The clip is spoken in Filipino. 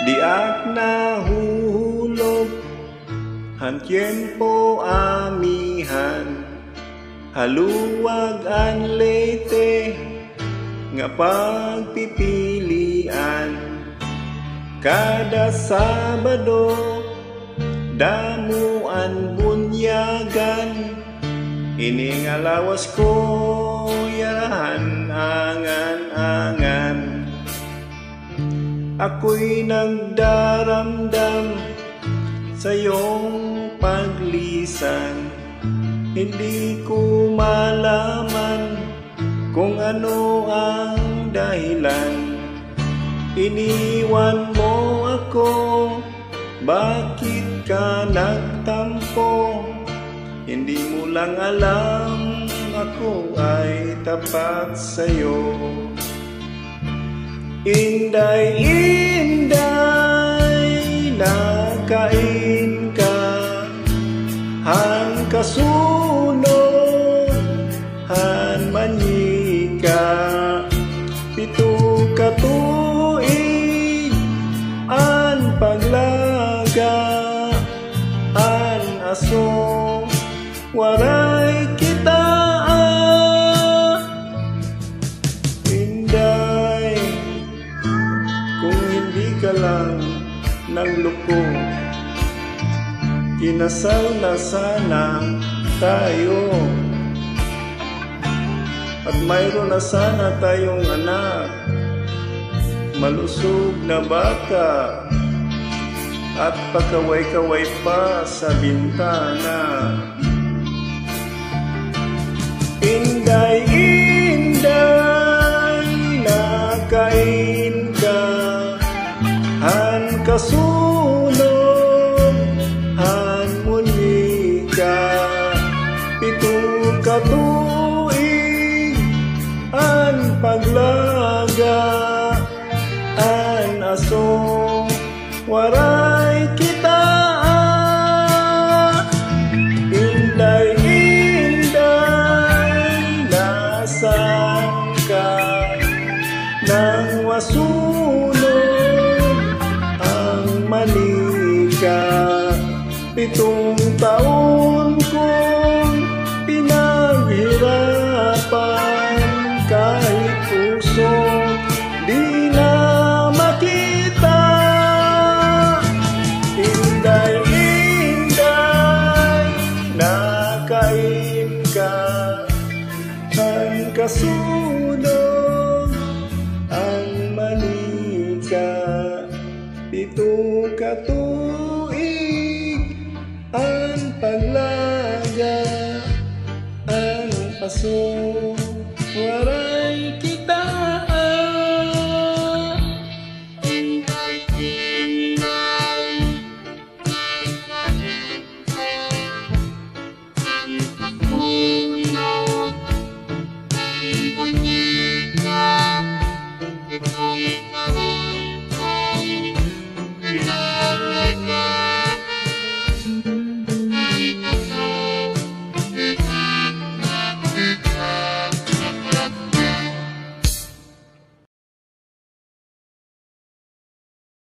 Di ak nahuhulog han tiempo amihan, haluwag an leyte nga pagpipilian. Kada Sabado damo an bunyagan, ini nga lawas ko yarahan angan-angan. Ako'y nagdaramdam sa iyong paglisan, hindi ko malaman kung ano ang dahilan. Iniwan mo ako, bakit ka nagtampo? Hindi mo lang alam ako ay tapat sa'yo. Inday, inday, nakain ka, han kasunod, han manyika, pito ka tuig, an paglaga, an aso, waray kita. Inday, kung hindi ka lang nagluko, kinasal na sana tayo, at mayroon na sana tayong anak, malusog na bata, at pakaway-kaway pa sa bintana. Inday, inday, nakain ka, han kasunod, han munika, pito ka tuig, an paglaga, an aso, waray kita. Inday, inday, nasaan ka nang wasunod ang manika? 7 taon kong pinaghirapan, kahit puso di na makita. Inday, inday, nakain ka, ang kasunod, ang manika, 7 ka tuig, ang paglaga, ang paso, wala.